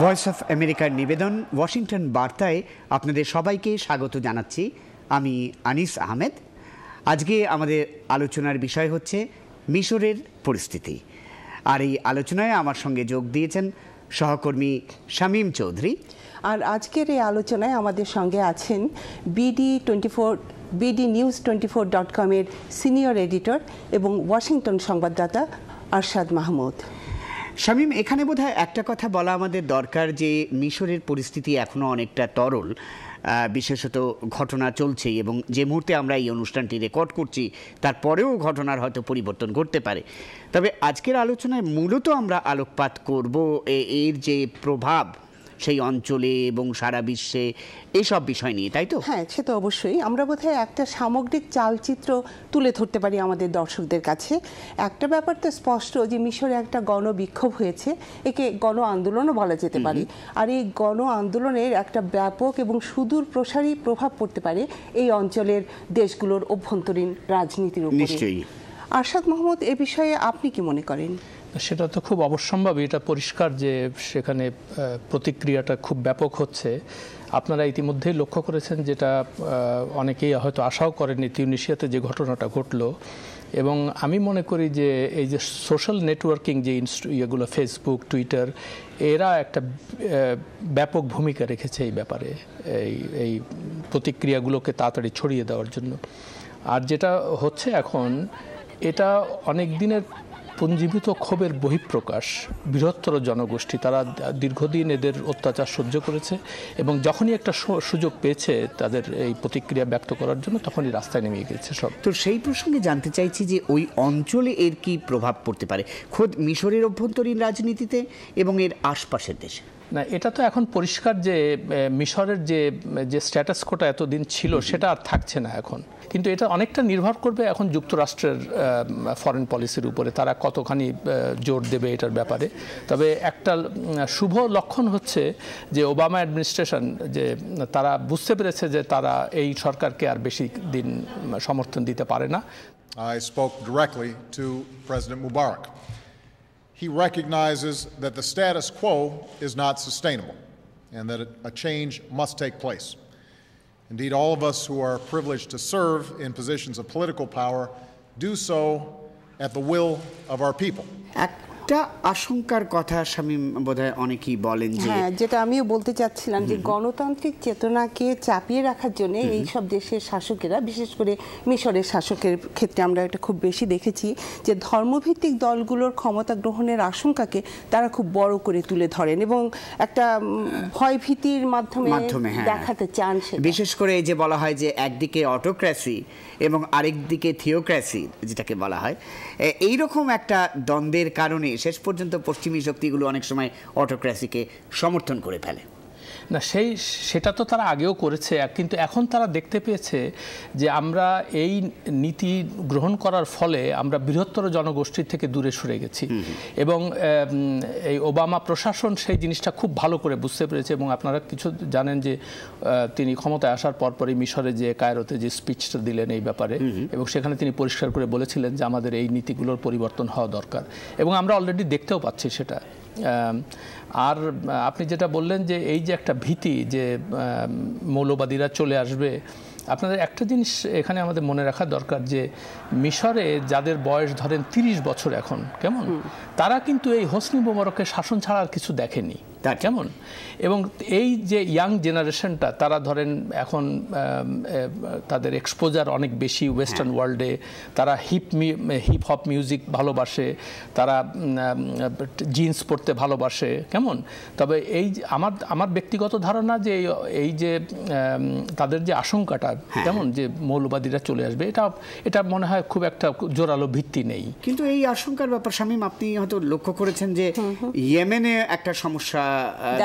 Voice of আমেরিকার নিবেদন Washington বার্তায় আপনাদের সবাইকে স্বাগত জানাচ্ছি। আমি আনিস আহমেদ। আজকে আমাদের আলোচনার বিষয় হচ্ছে মিশরের পরিস্থিতি, আর এই আলোচনায় আমার সঙ্গে যোগ দিয়েছেন সহকর্মী শামীম চৌধুরী। আর আজকের এই আলোচনায় আমাদের সঙ্গে আছেন BDnews24.com এর সিনিয়র এডিটর এবং ওয়াশিংটন সংবাদদাতা আরশাদ মাহমুদ। শামীম, এখানে বোধহয় একটা কথা বলা আমাদের দরকার যে মিশরের পরিস্থিতি এখনও অনেকটা তরল, বিশেষত ঘটনা চলছেই, এবং যে মুহূর্তে আমরা এই অনুষ্ঠানটি রেকর্ড করছি তারপরেও ঘটনার হয়তো পরিবর্তন ঘটতে পারে। তবে আজকের আলোচনায় মূলত আমরা আলোকপাত করব এর যে প্রভাব সেই অঞ্চলে এবং সারা বিশ্বে, এইসব বিষয় নিয়ে, তাই তো? হ্যাঁ, সে তো অবশ্যই। আমরা বোধহয় একটা সামগ্রিক চালচিত্র তুলে ধরতে পারি আমাদের দর্শকদের কাছে। একটা ব্যাপার তো স্পষ্ট যে মিশরে একটা গণবিক্ষোভ হয়েছে, একে গণ আন্দোলনও বলা যেতে পারে। আর এই গণ আন্দোলনের একটা ব্যাপক এবং সুদূর প্রসারী প্রভাব পড়তে পারে এই অঞ্চলের দেশগুলোর অভ্যন্তরীণ রাজনীতির উপর। নিশ্চয়ই। আরশাদ মাহমুদ, এ বিষয়ে আপনি কি মনে করেন? সেটা তো খুব অবশ্যম্ভাবী, এটা পরিষ্কার যে সেখানে প্রতিক্রিয়াটা খুব ব্যাপক হচ্ছে। আপনারা ইতিমধ্যেই লক্ষ্য করেছেন, যেটা অনেকেই হয়তো আশাও করেননি, তিউনিসিয়াতে যে ঘটনাটা ঘটলো। এবং আমি মনে করি যে এই যে সোশ্যাল নেটওয়ার্কিং যে ইয়েগুলো, ফেসবুক, টুইটার, এরা একটা ব্যাপক ভূমিকা রেখেছে এই ব্যাপারে, এই প্রতিক্রিয়াগুলোকে তাড়াতাড়ি ছড়িয়ে দেওয়ার জন্য। আর যেটা হচ্ছে এখন, এটা অনেক দিনের পুঞ্জীভূত ক্ষোভের বহিঃপ্রকাশ। বৃহত্তর জনগোষ্ঠী, তারা দীর্ঘদিন এদের অত্যাচার সহ্য করেছে এবং যখনই একটা সুযোগ পেয়েছে তাদের এই প্রতিক্রিয়া ব্যক্ত করার জন্য, তখনই রাস্তায় নেমে গেছে সব। তো সেই প্রসঙ্গে জানতে চাইছি যে ওই অঞ্চলে এর কি প্রভাব পড়তে পারে খোদ মিশরের অভ্যন্তরীণ রাজনীতিতে এবং এর আশপাশের দেশে? না, এটা তো এখন পরিষ্কার যে মিশরের যে স্ট্যাটাস কোটা এতদিন ছিল সেটা আর থাকছে না এখন। কিন্তু এটা অনেকটা নির্ভর করবে এখন যুক্তরাষ্ট্রের ফরেন পলিসির উপরে, তারা কতখানি জোর দেবে এটার ব্যাপারে। তবে একটা শুভ লক্ষণ হচ্ছে যে ওবামা অ্যাডমিনিস্ট্রেশন যে তারা বুঝতে পেরেছে যে তারা এই সরকারকে আর বেশি দিন সমর্থন দিতে পারে না। I spoke directly to President Mubarak. He recognizes that the status quo is not sustainable and that a change must take place. Indeed, all of us who are privileged to serve in positions of political power do so at the will of our people. একটা আশঙ্কার কথা শামীম বোধহয় অনেকেই বলেন যে, হ্যাঁ, যেটা আমিও বলতে চাচ্ছিলাম যে গণতান্ত্রিক চেতনাকে চাপিয়ে রাখার জন্য এই সব দেশের শাসকেরা, বিশেষ করে মিশরের শাসকের ক্ষেত্রে আমরা এটা খুব বেশি দেখেছি যে ধর্মভিত্তিক দলগুলোর ক্ষমতা গ্রহণের আশঙ্কাকে তারা খুব বড় করে তুলে ধরেন এবং একটা ভয়ভীতির মাধ্যমে দেখাতে চান। বিশেষ করে এই যে বলা হয় যে একদিকে অটোক্র্যাসি এবং আরেকদিকে থিওক্র্যাসি যেটাকে বলা হয়, এইরকম একটা দ্বন্দ্বের কারণে শেষ পর্যন্ত পশ্চিমী শক্তিগুলো অনেক সময় অটোক্র্যাসিকে সমর্থন করে ফেলে। না, সেটা তো তারা আগেও করেছে, কিন্তু এখন তারা দেখতে পেয়েছে যে আমরা এই নীতি গ্রহণ করার ফলে আমরা বৃহত্তর জনগোষ্ঠীর থেকে দূরে সরে গেছি। এবং এই ওবামা প্রশাসন সেই জিনিসটা খুব ভালো করে বুঝতে পেরেছে। এবং আপনারা কিছু জানেন যে তিনি ক্ষমতায় আসার পরপরই মিশরে যে কায়রোতে যে স্পিচটা দিলেন এই ব্যাপারে, এবং সেখানে তিনি পরিষ্কার করে বলেছিলেন যে আমাদের এই নীতিগুলোর পরিবর্তন হওয়া দরকার, এবং আমরা অলরেডি দেখতেও পাচ্ছি সেটা। আর আপনি যেটা বললেন যে এই যে একটা ভীতি যে মৌলবাদীরা চলে আসবে, আপনাদের একটা জিনিস এখানে আমাদের মনে রাখা দরকার যে মিশরে যাদের বয়স ধরেন 30 বছর এখন, কেমন, তারা কিন্তু এই হোসনি মোবারকের শাসন ছাড়া আর কিছু দেখেনি, কেমন। এবং এই যে ইয়াং জেনারেশনটা, তারা ধরেন এখন তাদের এক্সপোজার অনেক বেশি ওয়েস্টার্ন ওয়ার্ল্ডে, তারা হিপ হপ মিউজিক ভালোবাসে, তারা জিন্স পরতে ভালোবাসে, কেমন। তবে এই আমার ব্যক্তিগত ধারণা যে এই যে তাদের যে আশঙ্কাটা, কেমন, যে মৌলবাদীরা চলে আসবে, এটা মনে হয় খুব একটা জোরালো ভিত্তি নেই। কিন্তু এই আশঙ্কার ব্যাপার শামীম, আপনি হয়তো লক্ষ্য করেছেন যে ইয়েমেনে একটা সমস্যা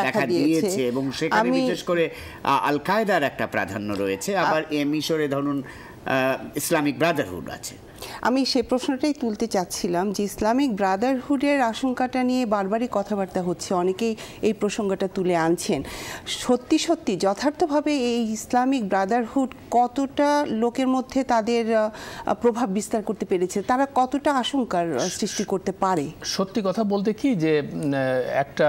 দেখা দিয়েছে এবং সেখানে বিশেষ করে আল কায়দার একটা প্রাধান্য রয়েছে। আবার মিশরে ধরুন ইসলামিক ব্রাদারহুড আছে। আমি সে প্রশ্নটাই তুলতে চাচ্ছিলাম যে ইসলামিক ব্রাদারহুডের আশঙ্কাটা নিয়ে বারবারই কথাবার্তা হচ্ছে, অনেকেই এই প্রসঙ্গটা তুলে আনছেন। সত্যি সত্যি যথার্থভাবে এই ইসলামিক ব্রাদারহুড কতটা লোকের মধ্যে তাদের প্রভাব বিস্তার করতে পেরেছে, তারা কতটা আশঙ্কার সৃষ্টি করতে পারে? সত্যি কথা বলতে কি যে একটা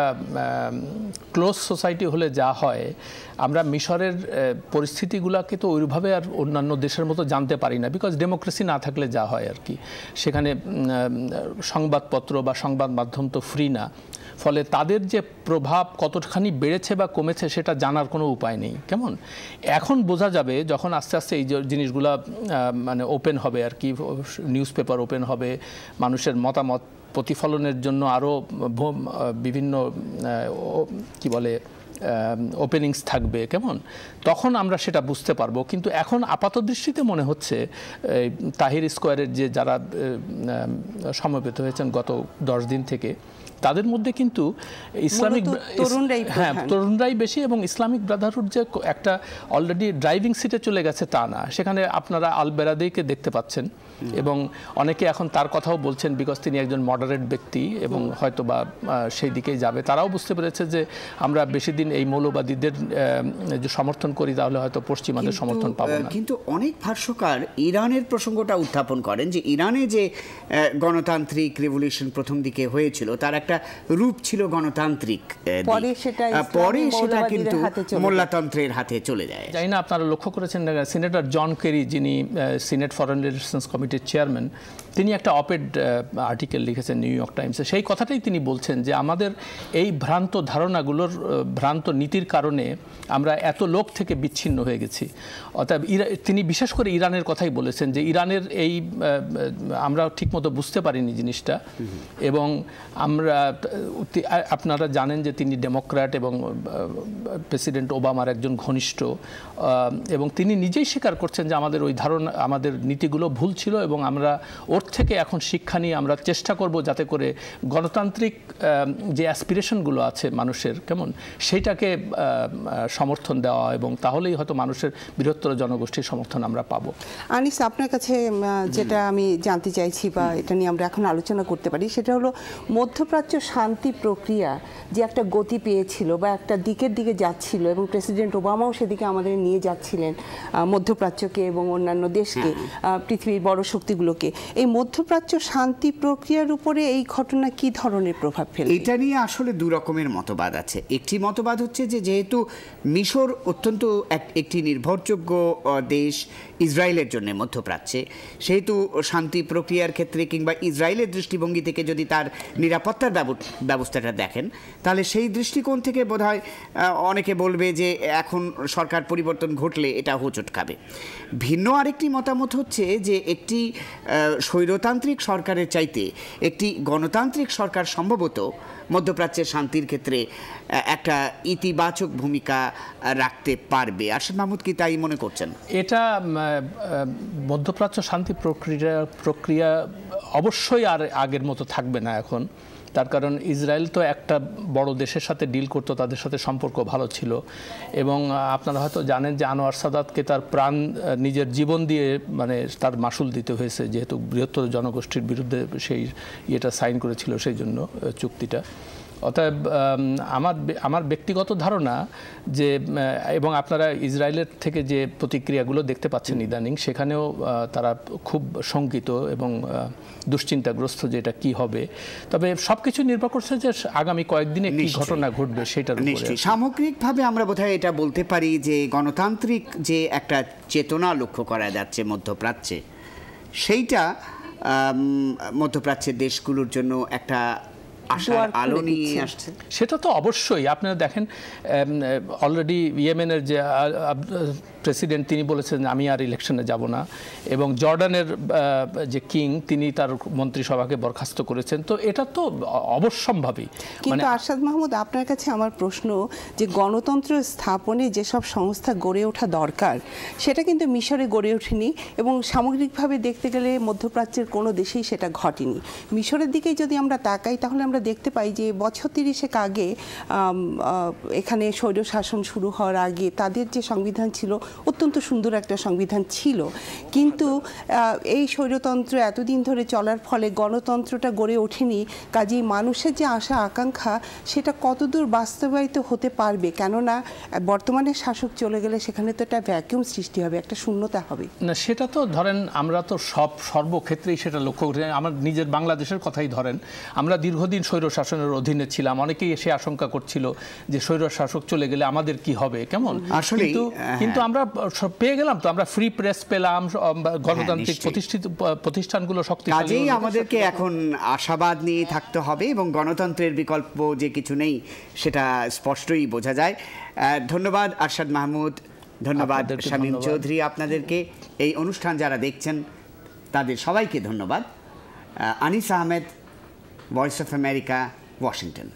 ক্লোজ সোসাইটি হলে যা হয়, আমরা মিশরের পরিস্থিতিগুলোকে তো ওইভাবে আর অন্যান্য দেশের মতো জানতে পারি না, বিকজ ডেমোক্রেসি না থাকলে যা হয় আর কি, সেখানে সংবাদপত্র বা সংবাদ মাধ্যম তো ফ্রি না, ফলে তাদের যে প্রভাব কতখানি বেড়েছে বা কমেছে সেটা জানার কোনো উপায় নেই। কেমন এখন বোঝা যাবে যখন আস্তে আস্তে এই মানে মানে ওপেন হবে আর কি, নিউজ পেপার ওপেন হবে, মানুষের মতামত প্রতিফলনের জন্য আরও বিভিন্ন কি বলে ওপেনিংস থাকবে, কেমন তখন আমরা সেটা বুঝতে পারবো। কিন্তু এখন আপাত দৃষ্টিতে মনে হচ্ছে তাহির স্কোয়ারের যে যারা সমবেত হয়েছেন গত 10 দিন থেকে, তাদের মধ্যে কিন্তু ইসলামিক তরুণরাই বেশি, এবং ইসলামিক ব্রাদারহুড যে একটা অলরেডি ড্রাইভিং সিটে চলে গেছে তা না, সেখানে আপনারা আল বেরাদেইকে দেখতে পাচ্ছেন, এবং অনেকে এখন তার কথাও বলছেন বিকজ তিনি একজন মডারেট ব্যক্তি এবং হয়তো বা সেই দিকেই যাবে। তারাও বুঝতে পেরেছে যে আমরা বেশি দিন এই মৌলবাদীদের যে সমর্থন করি তাহলে হয়তো পশ্চিমাদের সমর্থন পাবো না। কিন্তু অনেক ভাষ্যকার ইরানের প্রসঙ্গটা উত্থাপন করেন যে ইরানে যে গণতান্ত্রিক রেভলিউশন প্রথম দিকে হয়েছিল তার একটা রূপ ছিল গণতান্ত্রিক, পরে সেটা কিন্তু মোল্লাতন্ত্রের হাতে চলে যায়। জানি না আপনারা লক্ষ্য করেছেন, সিনেটর জন কেরি যিনি সিনেট ফরেন রিলেশনস কমিটির চেয়ারম্যান, তিনি একটা অপেড আর্টিকেল লিখেছেন নিউ ইয়র্ক টাইমসে, সেই কথাটাই তিনি বলছেন যে আমাদের এই ভ্রান্ত ধারণাগুলোর ভ্রান্ত নীতির কারণে আমরা এত লোক থেকে বিচ্ছিন্ন হয়ে গেছি। অর্থাৎ তিনি বিশেষ করে ইরানের কথাই বলেছেন যে ইরানের এই আমরা ঠিকমতো বুঝতে পারিনি জিনিসটা, এবং আমরা আপনারা জানেন যে তিনি ডেমোক্র্যাট এবং প্রেসিডেন্ট ওবামার একজন ঘনিষ্ঠ, এবং তিনি নিজেই স্বীকার করছেন যে আমাদের ওই ধারণা আমাদের নীতিগুলো ভুল ছিল, এবং আমরা ওর থেকে এখন শিক্ষা নিয়ে আমরা চেষ্টা করব যাতে করে গণতান্ত্রিক যে অ্যাসপিরেশনগুলো আছে মানুষের, কেমন সেইটাকে সমর্থন দেওয়া, এবং তাহলেই হয়তো মানুষের বৃহত্তর জনগোষ্ঠীর সমর্থন আমরা পাবো। আনিস, আপনার কাছে যেটা আমি জানতে চাইছি বা এটা নিয়ে আমরা এখন আলোচনা করতে পারি সেটা হলো মধ্যপ্রাচ্য শান্তি প্রক্রিয়া যে একটা গতি পেয়েছিল বা একটা দিকের দিকে যাচ্ছিল, এবং প্রেসিডেন্ট ওবামাও সেদিকে আমাদের নিয়ে যাচ্ছিলেন মধ্যপ্রাচ্যকে এবং অন্যান্য দেশকে, পৃথিবীর বড় শক্তিগুলোকে। এই মধ্যপ্রাচ্য শান্তি প্রক্রিয়ার উপরে এই ঘটনা কি ধরনের প্রভাব ফেলবে? এটা নিয়ে আসলে দু রকমের মতবাদ আছে। একটি মতবাদ হচ্ছে যে যেহেতু মিশর অত্যন্ত একটি নির্ভরযোগ্য দেশ ইসরায়েলের জন্য মধ্যপ্রাচ্যে, সেহেতু শান্তি প্রক্রিয়ার ক্ষেত্রে কিংবা ইসরায়েলের দৃষ্টিভঙ্গি থেকে যদি তার নিরাপত্তার ব্যবস্থাটা দেখেন, তাহলে সেই দৃষ্টিকোণ থেকে বোধহয় অনেকে বলবে যে এখন সরকার পরিবর্তন ঘটলে এটা হোঁচট খাবে। ভিন্ন আরেকটি মতামত হচ্ছে যে একটি স্বৈরতান্ত্রিক সরকারের চাইতে একটি গণতান্ত্রিক সরকার সম্ভবত মধ্যপ্রাচ্যের শান্তির ক্ষেত্রে একটা ইতিবাচক ভূমিকা রাখতে পারবে। আরশাদ মাহমুদ কি তাই মনে করছেন? এটা মধ্যপ্রাচ্য শান্তি প্রক্রিয়া অবশ্যই আর আগের মতো থাকবে না এখন। তার কারণ ইসরায়েল তো একটা বড় দেশের সাথে ডিল করতো, তাদের সাথে সম্পর্ক ভালো ছিল, এবং আপনারা হয়তো জানেন যে আনোয়ার সাদাতকে তার প্রাণ নিজের জীবন দিয়ে মানে তার মাসুল দিতে হয়েছে, যেহেতু বৃহত্তর জনগোষ্ঠীর বিরুদ্ধে সেই ইয়েটা সাইন করেছিল, সেই জন্য চুক্তিটা। অতএব আমার ব্যক্তিগত ধারণা যে, এবং আপনারা ইসরায়েলের থেকে যে প্রতিক্রিয়াগুলো দেখতে পাচ্ছেন ইদানিং, সেখানেও তারা খুব শঙ্কিত এবং দুশ্চিন্তাগ্রস্ত যে এটা কী হবে। তবে সব কিছু নির্ভর করছে যে আগামী কয়েকদিনে কী ঘটনা ঘটবে সেটার উপরে। সামগ্রিকভাবে আমরা বোধহয় এটা বলতে পারি যে গণতান্ত্রিক যে একটা চেতনা লক্ষ্য করা যাচ্ছে মধ্যপ্রাচ্যে, সেইটা মধ্যপ্রাচ্যের দেশগুলোর জন্য একটা আশার আলো নিয়ে আসছে। সেটা তো অবশ্যই। আপনারা দেখেন অলরেডি ইয়েমেনের যে প্রেসিডেন্ট তিনি বলেছেন আমি আর ইলেকশনে যাব না, এবং জর্ডানের যে কিং তিনি তার মন্ত্রিসভাকে বরখাস্ত করেছেন। তো এটা তো অবশ্যম্ভাবী। কিন্তু আরশাদ মাহমুদ, আপনার কাছে আমার প্রশ্ন যে গণতন্ত্র স্থাপনে যেসব সংস্থা গড়ে ওঠা দরকার সেটা কিন্তু মিশরে গড়ে ওঠেনি, এবং সামগ্রিকভাবে দেখতে গেলে মধ্যপ্রাচ্যের কোনো দেশেই সেটা ঘটেনি। মিশরের দিকেই যদি আমরা তাকাই তাহলে আমরা দেখতে পাই যে বছর 30 আগে এখানে স্বৈরশাসন শুরু হওয়ার আগে তাদের যে সংবিধান ছিল অত্যন্ত সুন্দর একটা সংবিধান ছিল, কিন্তু এই স্বৈরতন্ত্র এতদিন ধরে চলার ফলে গণতন্ত্রটা গড়ে ওঠেনি। কাজেই মানুষের যে আশা আকাঙ্ক্ষা সেটা কতদূর বাস্তবায়িত হতে পারবে, কেননা বর্তমানে শাসক চলে গেলে সেখানে তো একটা ভ্যাকুয়াম সৃষ্টি হবে, একটা শূন্যতা হবে। না, সেটা তো ধরেন আমরা তো সর্বক্ষেত্রেই সেটা লক্ষ্য করি। আমার নিজের বাংলাদেশের কথাই ধরেন, আমরা দীর্ঘদিন স্বৈরশাসনের অধীনে ছিলাম, অনেকেই এসে আশঙ্কা করছিল যে স্বৈরশাসক চলে গেলে আমাদের কি হবে, কেমন। কিন্তু আমরা পেয়ে গেলাম তো, আমরা ফ্রি প্রেস পেলাম, গণতান্ত্রিক প্রতিষ্ঠানগুলো শক্তিশালী। কাজেই আমাদেরকে এখন আশাবাদ নিয়ে থাকতে হবে এবং গণতন্ত্রের বিকল্প যে কিছু নেই সেটা স্পষ্টই বোঝা যায়। ধন্যবাদ আরশাদ মাহমুদ, ধন্যবাদ শামীম চৌধুরী, আপনাদেরকে এই অনুষ্ঠান যারা দেখছেন তাদের সবাইকে ধন্যবাদ। Anis Ahmed, voice of America, Washington.